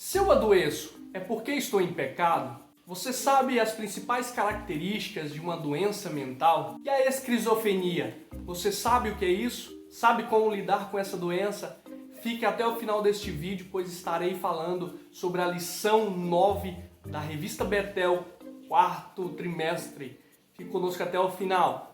Se eu adoeço, é porque estou em pecado? Você sabe as principais características de uma doença mental? E a esquizofrenia? Você sabe o que é isso? Sabe como lidar com essa doença? Fique até o final deste vídeo, pois estarei falando sobre a lição 9 da revista Betel, quarto trimestre. Fique conosco até o final.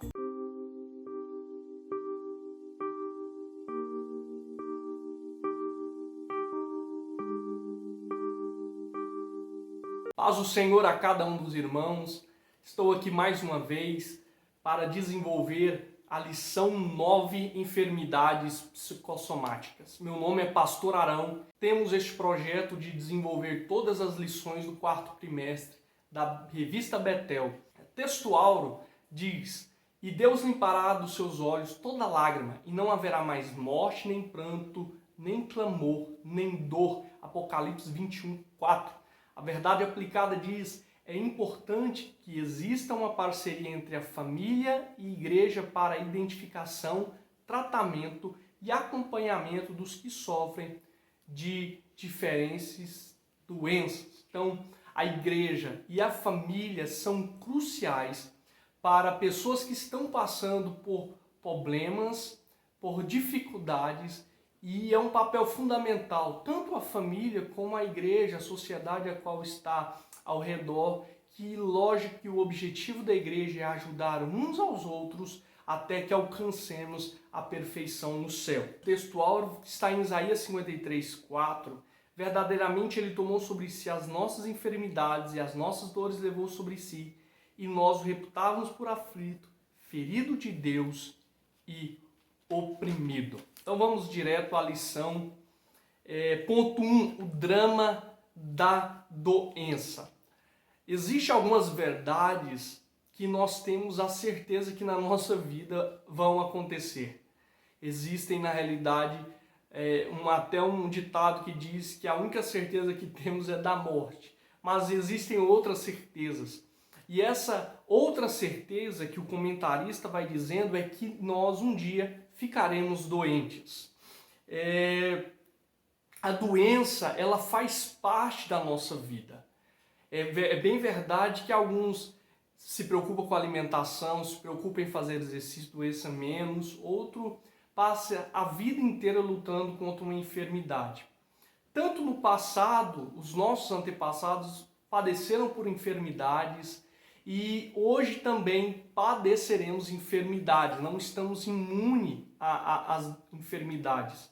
Paz o Senhor a cada um dos irmãos. Estou aqui mais uma vez para desenvolver a lição 9, enfermidades psicossomáticas. Meu nome é Pastor Arão. Temos este projeto de desenvolver todas as lições do quarto trimestre da revista Betel. Texto áureo diz: "E Deus limpará dos seus olhos toda lágrima, e não haverá mais morte, nem pranto, nem clamor, nem dor." Apocalipse 21:4. A verdade aplicada diz: é importante que exista uma parceria entre a família e igreja para a identificação, tratamento e acompanhamento dos que sofrem de diferentes doenças. Então, a igreja e a família são cruciais para pessoas que estão passando por problemas, por dificuldades, e é um papel fundamental, tanto a família como a igreja, a sociedade a qual está ao redor, que lógico que o objetivo da igreja é ajudar uns aos outros até que alcancemos a perfeição no céu. O texto áureo está em Isaías 53:4. Verdadeiramente ele tomou sobre si as nossas enfermidades e as nossas dores levou sobre si, e nós o reputávamos por aflito, ferido de Deus e oprimido. Então vamos direto à lição. Ponto 1, o drama da doença. Existem algumas verdades que nós temos a certeza que na nossa vida vão acontecer. Existem, na realidade, até um ditado que diz que a única certeza que temos é da morte. Mas existem outras certezas. E essa outra certeza que o comentarista vai dizendo é que nós um dia ficaremos doentes. A doença, ela faz parte da nossa vida. É bem verdade que alguns se preocupam com a alimentação, se preocupam em fazer exercício, doença menos. Outro passa a vida inteira lutando contra uma enfermidade. Tanto no passado, os nossos antepassados padeceram por enfermidades, e hoje também padeceremos enfermidades, não estamos imunes às enfermidades.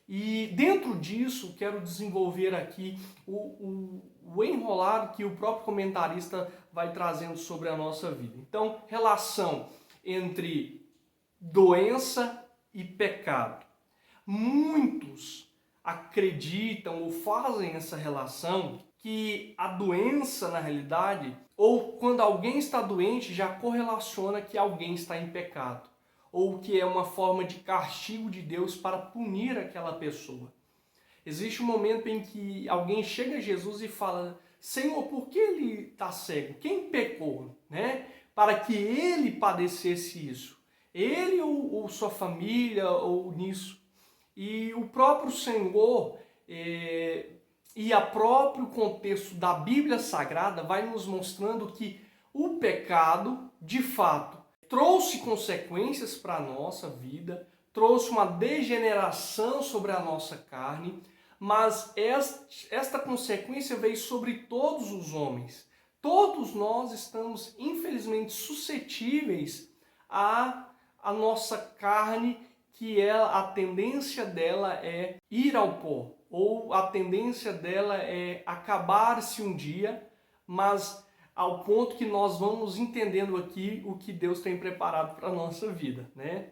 E dentro disso, quero desenvolver aqui o enrolar que o próprio comentarista vai trazendo sobre a nossa vida. Então, relação entre doença e pecado. Muitos acreditam ou fazem essa relação que a doença, na realidade, ou quando alguém está doente, já correlaciona que alguém está em pecado, ou que é uma forma de castigo de Deus para punir aquela pessoa. Existe um momento em que alguém chega a Jesus e fala: Senhor, por que ele está cego? Quem pecou, né? Para que ele padecesse isso? Ele ou sua família ou nisso? E o próprio Senhor e o próprio contexto da Bíblia Sagrada vai nos mostrando que o pecado, de fato, trouxe consequências para a nossa vida, trouxe uma degeneração sobre a nossa carne, mas esta consequência veio sobre todos os homens. Todos nós estamos, infelizmente, suscetíveis à nossa carne, que a tendência dela é ir ao pó, ou a tendência dela é acabar-se um dia, mas ao ponto que nós vamos entendendo aqui o que Deus tem preparado para a nossa vida, né?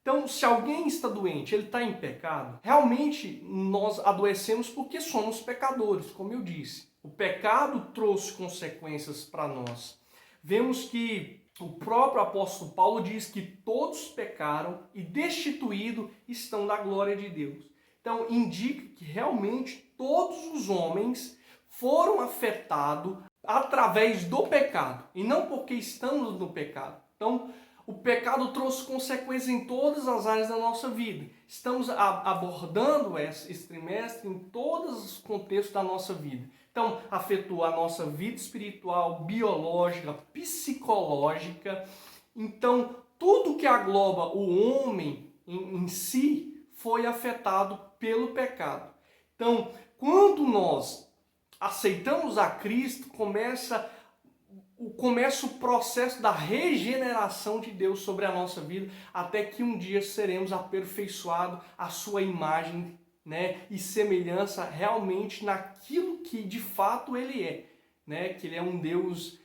Então, se alguém está doente, ele está em pecado, realmente nós adoecemos porque somos pecadores, como eu disse. O pecado trouxe consequências para nós. Vemos que o próprio apóstolo Paulo diz que todos pecaram e destituídos estão da glória de Deus. Então, indica que realmente todos os homens foram afetados através do pecado, e não porque estamos no pecado. Então, o pecado trouxe consequências em todas as áreas da nossa vida. Estamos abordando esse trimestre em todos os contextos da nossa vida. Então, afetou a nossa vida espiritual, biológica, psicológica. Então, tudo que agloba o homem em si foi afetado pelo pecado. Então, quando nós aceitamos a Cristo, começa o processo da regeneração de Deus sobre a nossa vida, até que um dia seremos aperfeiçoados à sua imagem, né, e semelhança realmente naquilo que de fato Ele é, né, que Ele é um Deus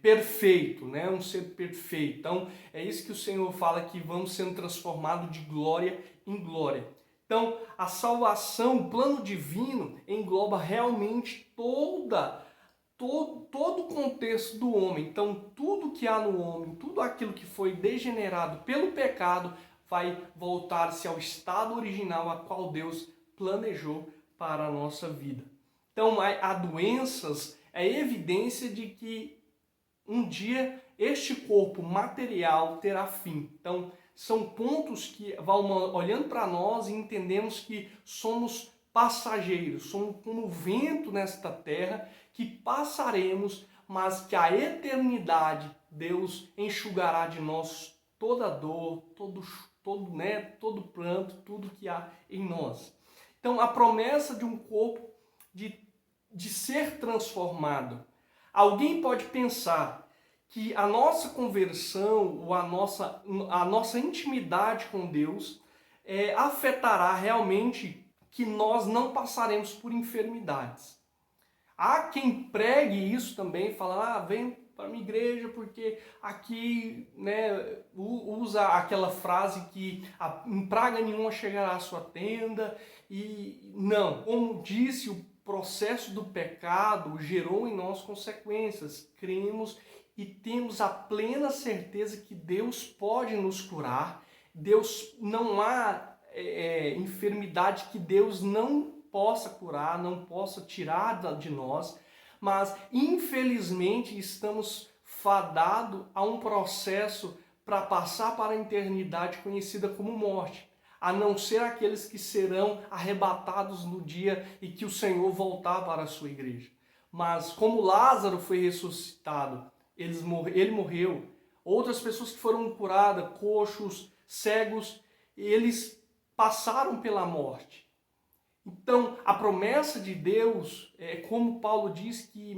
perfeito, né, um ser perfeito. Então é isso que o Senhor fala, que vamos sendo transformados de glória em glória. Então a salvação, o plano divino, engloba realmente todo o contexto do homem. Então, tudo que há no homem, tudo aquilo que foi degenerado pelo pecado, vai voltar-se ao estado original a qual Deus planejou para a nossa vida. Então, há doenças, é evidência de que um dia este corpo material terá fim. Então, são pontos que vão olhando para nós e entendemos que somos passageiros, somos como o vento nesta terra, que passaremos, mas que a eternidade Deus enxugará de nós toda dor, todo pranto, tudo que há em nós. Então, a promessa de um corpo de ser transformado. Alguém pode pensar que a nossa conversão ou a nossa intimidade com Deus afetará realmente que nós não passaremos por enfermidades. Há quem pregue isso também, fala, vem para a minha igreja porque aqui, né, usa aquela frase que em praga nenhuma chegará à sua tenda. E não, como disse, o processo do pecado gerou em nós consequências. Cremos e temos a plena certeza que Deus pode nos curar. Deus, não há enfermidade que Deus não possa curar, não possa tirar de nós, mas infelizmente estamos fadados a um processo para passar para a eternidade conhecida como morte, a não ser aqueles que serão arrebatados no dia em que o Senhor voltar para a sua igreja. Mas como Lázaro foi ressuscitado, ele morreu, outras pessoas que foram curadas, coxos, cegos, eles passaram pela morte. Então, a promessa de Deus, como Paulo diz, que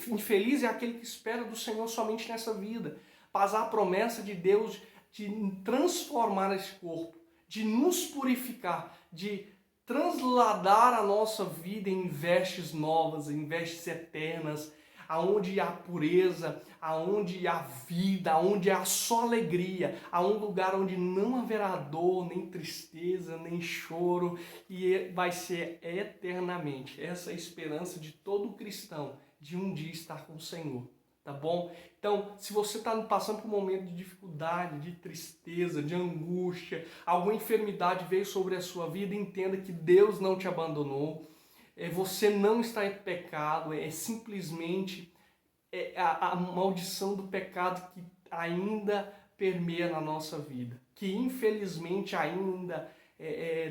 infeliz é aquele que espera do Senhor somente nessa vida. Mas a promessa de Deus de transformar esse corpo, de nos purificar, de transladar a nossa vida em vestes novas, em vestes eternas, aonde há pureza, aonde há vida, aonde há só alegria, há um lugar onde não haverá dor, nem tristeza, nem choro, e vai ser eternamente. Essa é a esperança de todo cristão, de um dia estar com o Senhor, tá bom? Então, se você está passando por um momento de dificuldade, de tristeza, de angústia, alguma enfermidade veio sobre a sua vida, entenda que Deus não te abandonou. Você não está em pecado, é simplesmente a maldição do pecado que ainda permeia na nossa vida, que infelizmente ainda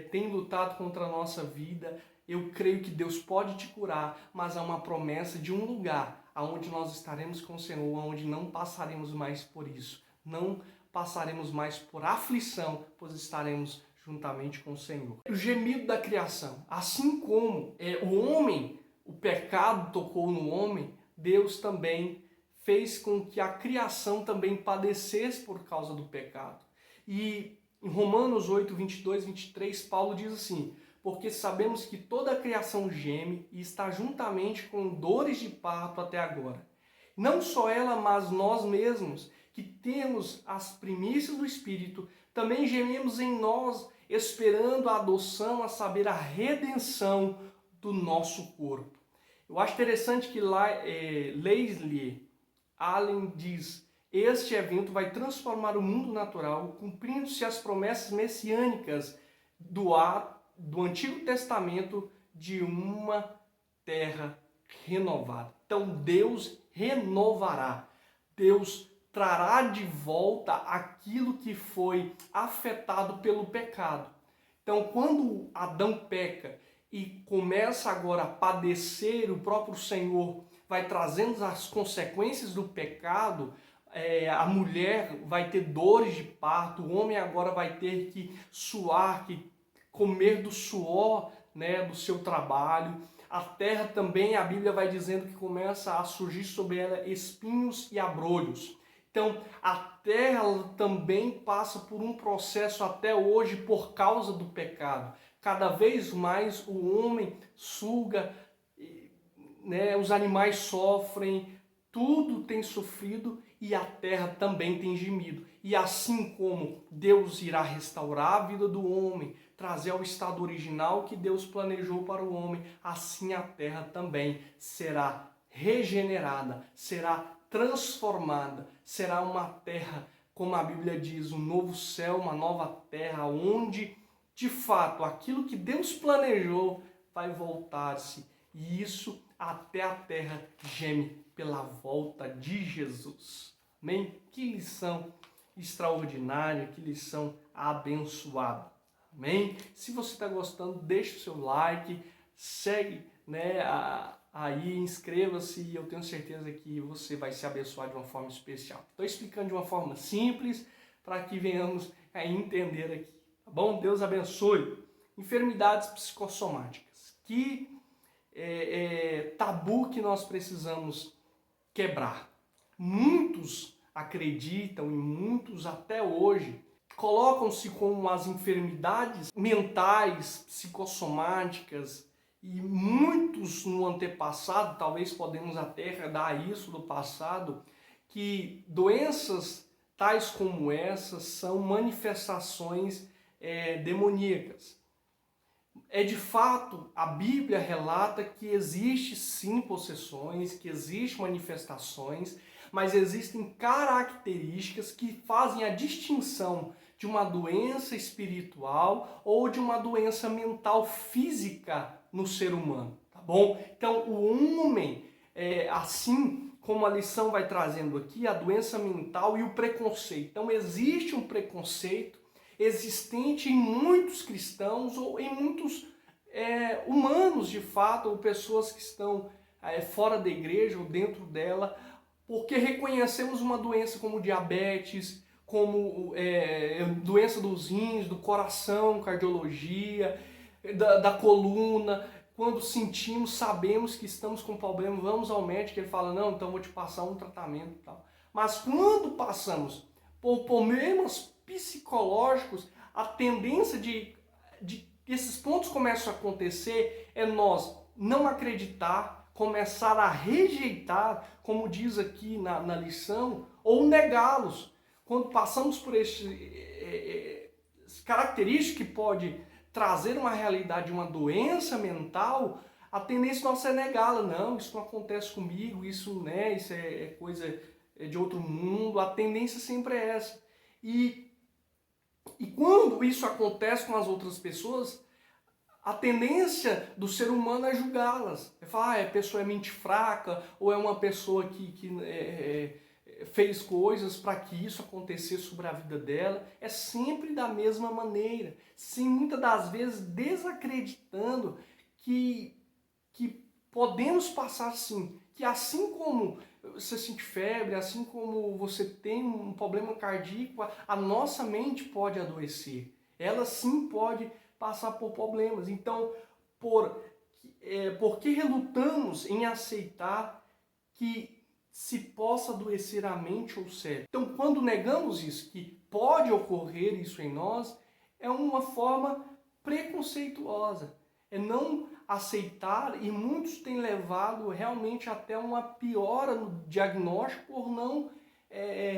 tem lutado contra a nossa vida. Eu creio que Deus pode te curar, mas há uma promessa de um lugar onde nós estaremos com o Senhor, onde não passaremos mais por isso, não passaremos mais por aflição, pois estaremos juntamente com o Senhor. O gemido da criação, assim como o homem, o pecado tocou no homem, Deus também fez com que a criação também padecesse por causa do pecado. E em Romanos 8, 22, 23, Paulo diz assim: porque sabemos que toda a criação geme e está juntamente com dores de parto até agora. Não só ela, mas nós mesmos, que temos as primícias do Espírito, também gememos em nós, esperando a adoção, a saber, a redenção do nosso corpo. Eu acho interessante que lá Leslie Allen diz: este evento vai transformar o mundo natural, cumprindo-se as promessas messiânicas do Antigo Testamento de uma terra renovada. Então Deus renovará. Deus trará de volta aquilo que foi afetado pelo pecado. Então, quando Adão peca e começa agora a padecer, o próprio Senhor vai trazendo as consequências do pecado, a mulher vai ter dores de parto, o homem agora vai ter que suar, que comer do suor, né, do seu trabalho. A terra também, a Bíblia vai dizendo que começa a surgir sobre ela espinhos e abrolhos. Então, a terra também passa por um processo até hoje por causa do pecado. Cada vez mais o homem suga, né, os animais sofrem, tudo tem sofrido e a terra também tem gemido. E assim como Deus irá restaurar a vida do homem, trazer ao estado original que Deus planejou para o homem, assim a terra também será regenerada, será transformada, será uma terra, como a Bíblia diz, um novo céu, uma nova terra, onde de fato aquilo que Deus planejou vai voltar-se. E isso até a terra geme pela volta de Jesus. Amém? Que lição extraordinária, que lição abençoada. Amém? Se você está gostando, deixe o seu like, segue, né, aí, inscreva-se e eu tenho certeza que você vai se abençoar de uma forma especial. Estou explicando de uma forma simples para que venhamos a entender aqui. Tá bom? Deus abençoe. Enfermidades psicossomáticas. Que tabu que nós precisamos quebrar. Muitos acreditam e muitos até hoje colocam-se como as enfermidades mentais, psicossomáticas, e muitos no antepassado, talvez podemos até herdar isso do passado, que doenças tais como essas são manifestações demoníacas. De fato, a Bíblia relata que existe sim possessões, que existem manifestações, mas existem características que fazem a distinção de uma doença espiritual ou de uma doença mental física no ser humano, tá bom? Então, o homem, assim como a lição vai trazendo aqui, a doença mental e o preconceito. Então, existe um preconceito existente em muitos cristãos ou em muitos humanos, de fato, ou pessoas que estão fora da igreja ou dentro dela, porque reconhecemos uma doença como diabetes, como doença dos rins, do coração, cardiologia, da coluna. Quando sentimos, sabemos que estamos com problema, vamos ao médico, ele fala, não, então vou te passar um tratamento e tal. Mas quando passamos por problemas psicológicos, a tendência de esses pontos começam a acontecer é nós não acreditar, começar a rejeitar, como diz aqui na lição, ou negá-los. Quando passamos por esse característica que pode trazer uma realidade, uma doença mental, a tendência nossa é negá-la. Não, isso não acontece comigo, isso é coisa de outro mundo. A tendência sempre é essa. E quando isso acontece com as outras pessoas, a tendência do ser humano é julgá-las. É falar, a pessoa é mente fraca, ou é uma pessoa que fez coisas para que isso acontecesse sobre a vida dela. É sempre da mesma maneira. Sim, muitas das vezes desacreditando que podemos passar sim. Que assim como você sente febre, assim como você tem um problema cardíaco, a nossa mente pode adoecer. Ela sim pode passar por problemas. Então, por que relutamos em aceitar que se possa adoecer a mente ou o cérebro? Então, quando negamos isso, que pode ocorrer isso em nós, é uma forma preconceituosa. É não aceitar, e muitos têm levado realmente até uma piora no diagnóstico por não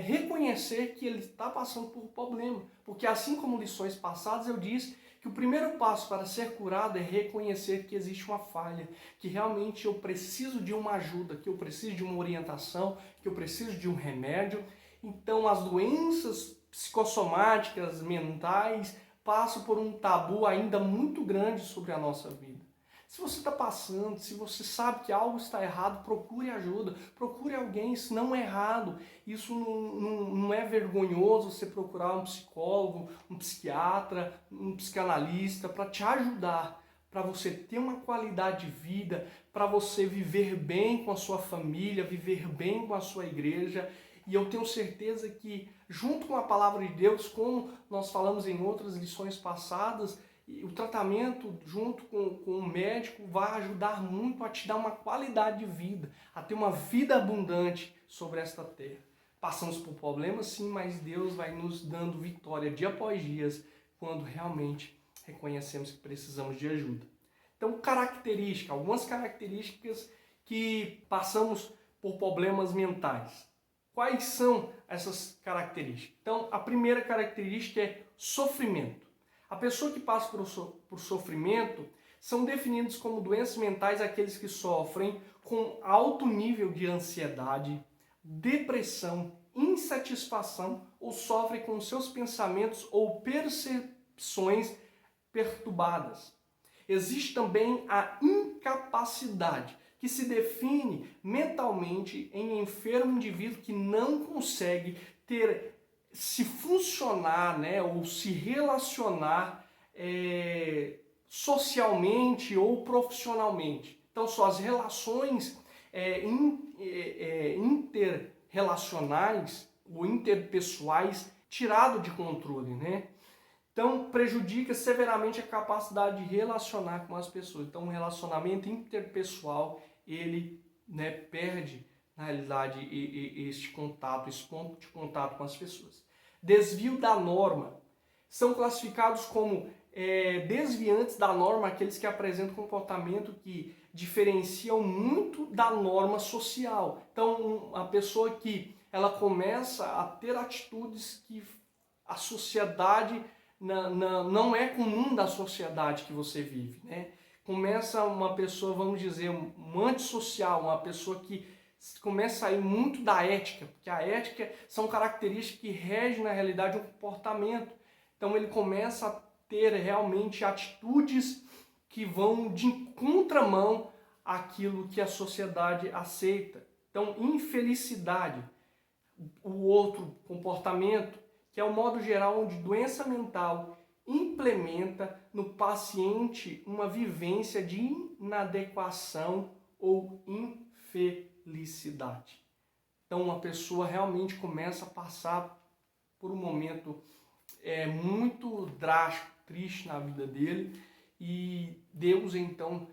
reconhecer que ele está passando por problema. Porque assim como lições passadas eu disse que o primeiro passo para ser curado é reconhecer que existe uma falha, que realmente eu preciso de uma ajuda, que eu preciso de uma orientação, que eu preciso de um remédio. Então as doenças psicossomáticas, mentais, passam por um tabu ainda muito grande sobre a nossa vida. Se você está passando, se você sabe que algo está errado, procure ajuda, procure alguém, isso não é errado, isso não é vergonhoso você procurar um psicólogo, um psiquiatra, um psicanalista para te ajudar, para você ter uma qualidade de vida, para você viver bem com a sua família, viver bem com a sua igreja. E eu tenho certeza que, junto com a palavra de Deus, como nós falamos em outras lições passadas, o tratamento junto com o médico vai ajudar muito a te dar uma qualidade de vida, a ter uma vida abundante sobre esta terra. Passamos por problemas sim, mas Deus vai nos dando vitória dia após dia, quando realmente reconhecemos que precisamos de ajuda. Então, algumas características que passamos por problemas mentais. Quais são essas características? Então, a primeira característica é sofrimento. A pessoa que passa por sofrimento são definidos como doenças mentais aqueles que sofrem com alto nível de ansiedade, depressão, insatisfação ou sofrem com seus pensamentos ou percepções perturbadas. Existe também a incapacidade, que se define mentalmente em enfermo indivíduo que não consegue se funcionar, né, ou se relacionar socialmente ou profissionalmente. Então, suas relações interrelacionais ou interpessoais tirado de controle, né? Então, prejudica severamente a capacidade de relacionar com as pessoas. Então, o relacionamento interpessoal, ele, né, perde, na realidade, este contato, esse ponto de contato com as pessoas. Desvio da norma. São classificados como desviantes da norma aqueles que apresentam comportamento que diferenciam muito da norma social. Então, a pessoa que ela começa a ter atitudes que a sociedade não é comum da sociedade que você vive, né? Começa uma pessoa, vamos dizer, um antissocial, uma pessoa que começa a sair muito da ética, porque a ética são características que regem na realidade um comportamento. Então ele começa a ter realmente atitudes que vão de contramão àquilo que a sociedade aceita. Então, infelicidade, o outro comportamento, que é o modo geral onde doença mental implementa no paciente uma vivência de inadequação ou infelicidade. Então, uma pessoa realmente começa a passar por um momento muito drástico, triste na vida dele, e Deus então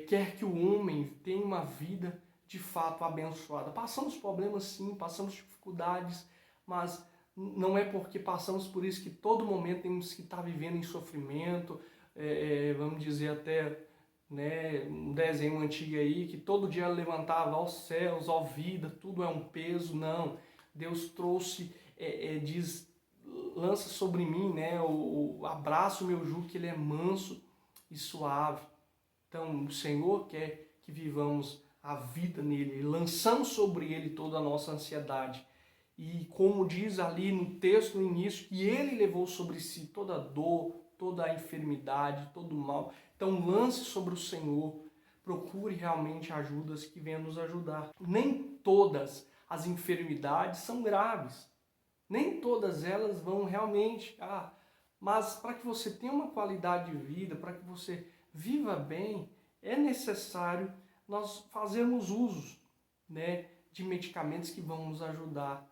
quer que o homem tenha uma vida de fato abençoada. Passamos problemas sim, passamos dificuldades, mas não é porque passamos por isso que todo momento temos que estar vivendo em sofrimento, vamos dizer até, né, um desenho antigo aí, que todo dia levantava aos céus, ó vida, tudo é um peso. Não, Deus trouxe, diz, lança sobre mim, né, o abraço, o meu jugo, que ele é manso e suave. Então o Senhor quer que vivamos a vida nele, e lançamos sobre ele toda a nossa ansiedade. E como diz ali no texto, no início, que ele levou sobre si toda a dor, toda a enfermidade, todo o mal. Então lance sobre o Senhor, procure realmente ajudas que venham nos ajudar. Nem todas as enfermidades são graves, nem todas elas vão realmente... mas para que você tenha uma qualidade de vida, para que você viva bem, é necessário nós fazermos uso, né, de medicamentos que vão nos ajudar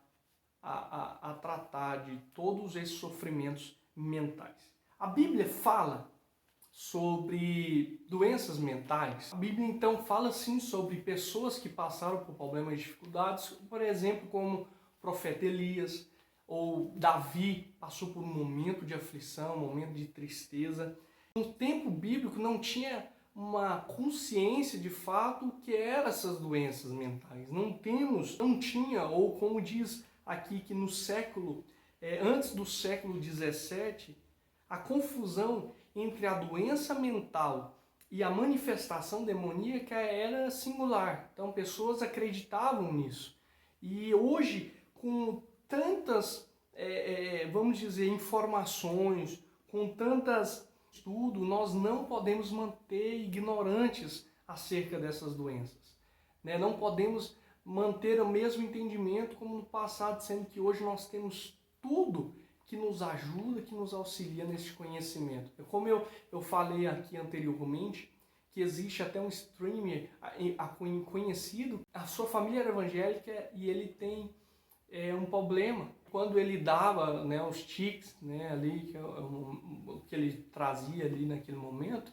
a tratar de todos esses sofrimentos mentais. A Bíblia fala sobre doenças mentais. A Bíblia então fala sim sobre pessoas que passaram por problemas e dificuldades, por exemplo, como o profeta Elias, ou Davi passou por um momento de aflição, um momento de tristeza. No tempo bíblico não tinha uma consciência de fato o que eram essas doenças mentais. Não tinha, ou como diz aqui que no século, antes do século 17, a confusão entre a doença mental e a manifestação demoníaca era singular. Então pessoas acreditavam nisso. E hoje, com tantas, vamos dizer, informações, com tantas Estudo, nós não podemos manter ignorantes acerca dessas doenças, né? Não podemos manter o mesmo entendimento como no passado, sendo que hoje nós temos tudo que nos ajuda, que nos auxilia nesse conhecimento. Como eu falei aqui anteriormente, que existe até um streamer conhecido, a sua família era evangélica e ele tem um problema. Quando ele dava, né, os tics, né, ali, que ele trazia ali naquele momento,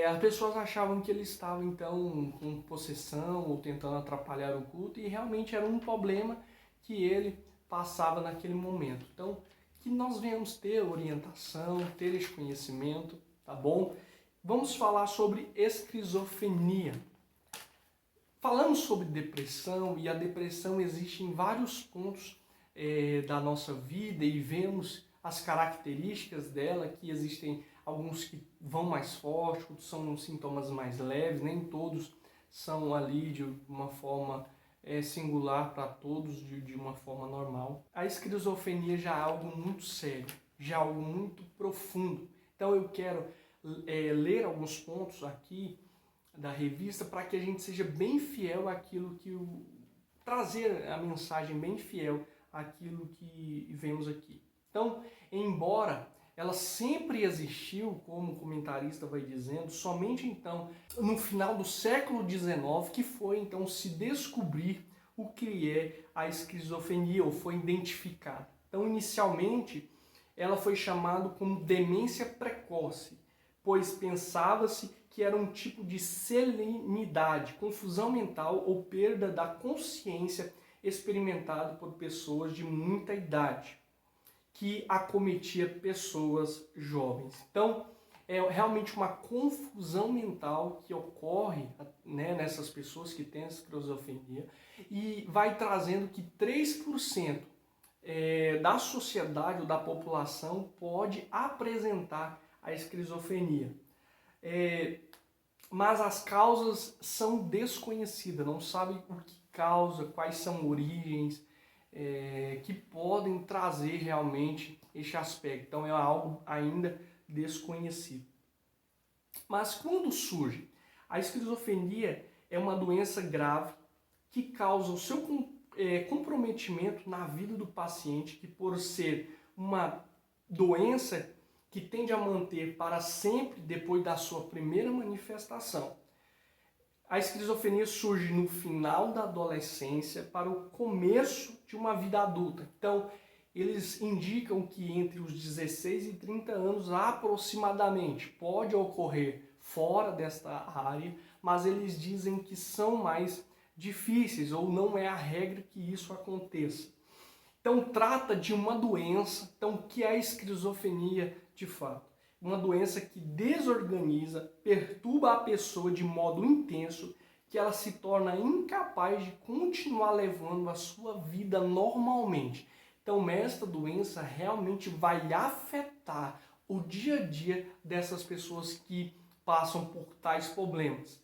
as pessoas achavam que ele estava então com possessão ou tentando atrapalhar o culto, e realmente era um problema que ele passava naquele momento. Então, que nós venhamos ter orientação, ter esse conhecimento, tá bom? Vamos falar sobre esquizofrenia. Falamos sobre depressão, e a depressão existe em vários pontos da nossa vida, e vemos as características dela, que existem alguns que vão mais forte, outros são sintomas mais leves, nem todos são ali de uma forma singular para todos, de uma forma normal. A esquizofrenia já é algo muito sério, já é algo muito profundo. Então eu quero ler alguns pontos aqui da revista para que a gente seja bem fiel àquilo que trazer a mensagem bem fiel àquilo que vemos aqui. Então, embora ela sempre existiu, como o comentarista vai dizendo, somente então, no final do século XIX, que foi então se descobrir o que é a esquizofrenia, ou foi identificada. Então, inicialmente, ela foi chamada como demência precoce, pois pensava-se que era um tipo de selenidade, confusão mental ou perda da consciência experimentado por pessoas de muita idade, que acometia pessoas jovens. Então, é realmente uma confusão mental que ocorre, né, nessas pessoas que têm esquizofrenia, e vai trazendo que 3% da sociedade ou da população pode apresentar a esquizofrenia. Mas as causas são desconhecidas, não sabe o que causa, quais são origens que podem trazer realmente este aspecto. Então é algo ainda desconhecido. Mas quando surge? A esquizofrenia é uma doença grave que causa o seu comprometimento na vida do paciente, que por ser uma doença que tende a manter para sempre depois da sua primeira manifestação. A esquizofrenia surge no final da adolescência para o começo de uma vida adulta. Então, eles indicam que entre os 16 e 30 anos aproximadamente pode ocorrer fora desta área, mas eles dizem que são mais difíceis, ou não é a regra que isso aconteça. Então, trata de uma doença, então, que é a esquizofrenia de fato. Uma doença que desorganiza, perturba a pessoa de modo intenso, que ela se torna incapaz de continuar levando a sua vida normalmente. Então, esta doença realmente vai afetar o dia a dia dessas pessoas que passam por tais problemas.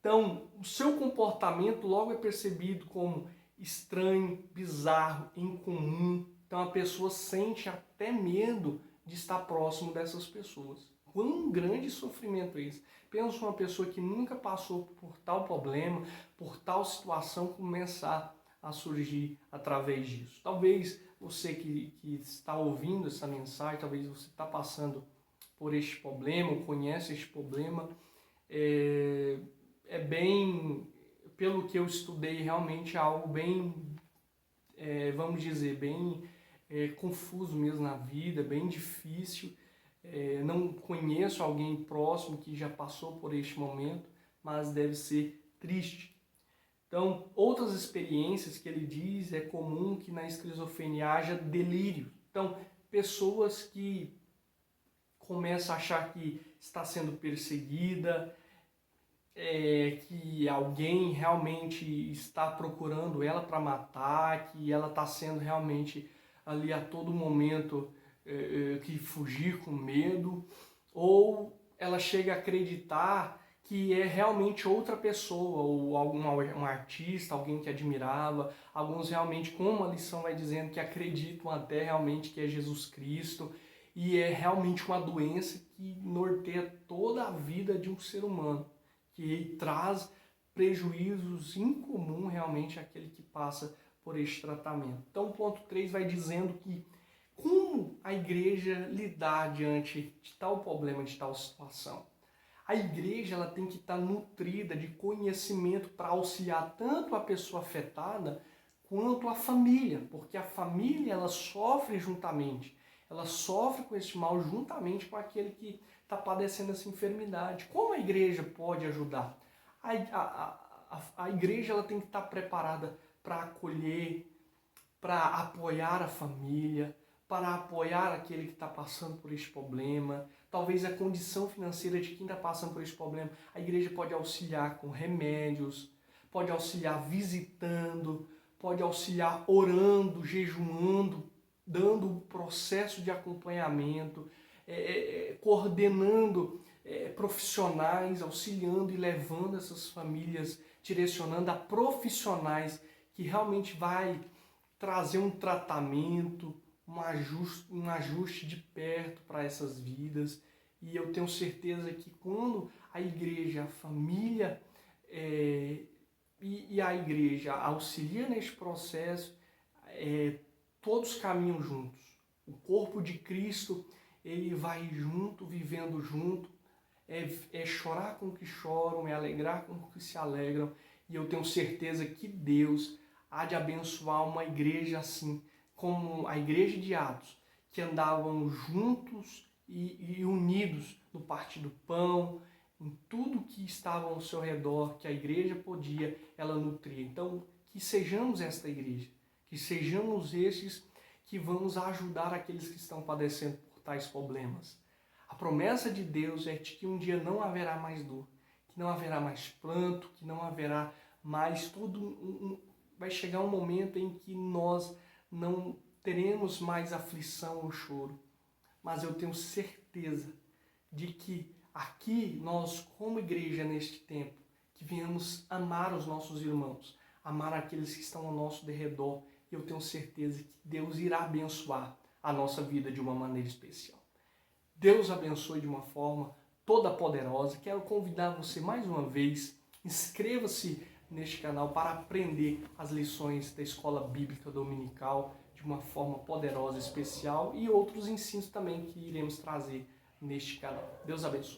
Então, o seu comportamento logo é percebido como estranho, bizarro, incomum. Então a pessoa sente até medo de estar próximo dessas pessoas. Quão grande sofrimento é esse? Pensa uma pessoa que nunca passou por tal problema, por tal situação, começar a surgir através disso. Talvez você que está ouvindo essa mensagem, talvez você está passando por este problema, ou conhece este problema, bem, pelo que eu estudei, realmente é algo bem, vamos dizer, bem confuso mesmo na vida, bem difícil. Não conheço alguém próximo que já passou por este momento, mas deve ser triste. Então, outras experiências que ele diz, é comum que na esquizofrenia haja delírio. Então, pessoas que começam a achar que está sendo perseguida, que alguém realmente está procurando ela para matar, que ela está sendo realmente ali a todo momento que fugir com medo, ou ela chega a acreditar que é realmente outra pessoa, ou um artista, alguém que admirava. Alguns realmente, como a lição vai dizendo, que acreditam até realmente que é Jesus Cristo. e é realmente uma doença que norteia toda a vida de um ser humano, que traz prejuízos incomuns realmente àquele que passa por este tratamento. Então o ponto 3 vai dizendo que como a igreja lidar diante de tal problema, de tal situação. A igreja ela tem que estar nutrida de conhecimento para auxiliar tanto a pessoa afetada quanto a família, porque a família ela sofre juntamente, ela sofre com esse mal juntamente com aquele que está padecendo essa enfermidade. Como a igreja pode ajudar? A igreja ela tem que estar preparada para acolher, para apoiar a família, para apoiar aquele que está passando por este problema. Talvez a condição financeira de quem está passando por este problema, a igreja pode auxiliar com remédios, pode auxiliar visitando, pode auxiliar orando, jejuando, dando um processo de acompanhamento, coordenando profissionais, auxiliando e levando essas famílias, direcionando a profissionais que realmente vai trazer um tratamento, um ajuste de perto para essas vidas. E eu tenho certeza que quando a igreja, a família e a igreja auxilia neste processo, todos caminham juntos. O corpo de Cristo, ele vai junto, vivendo junto, é chorar com o que choram, é alegrar com o que se alegram. E eu tenho certeza que Deus há de abençoar uma igreja assim, como a igreja de Atos, que andavam juntos e unidos no partir do pão, em tudo que estava ao seu redor, que a igreja podia, ela nutria. Então, que sejamos esta igreja, que sejamos estes que vamos ajudar aqueles que estão padecendo por tais problemas. A promessa de Deus é de que um dia não haverá mais dor, que não haverá mais pranto, que não haverá mais vai chegar um momento em que nós não teremos mais aflição ou choro. Mas eu tenho certeza de que aqui nós, como igreja neste tempo, que venhamos amar os nossos irmãos, amar aqueles que estão ao nosso derredor. E eu tenho certeza que Deus irá abençoar a nossa vida de uma maneira especial. Deus abençoe de uma forma toda poderosa. Quero convidar você mais uma vez, inscreva-se neste canal para aprender as lições da Escola Bíblica Dominical de uma forma poderosa, especial e outros ensinos também que iremos trazer neste canal. Deus abençoe.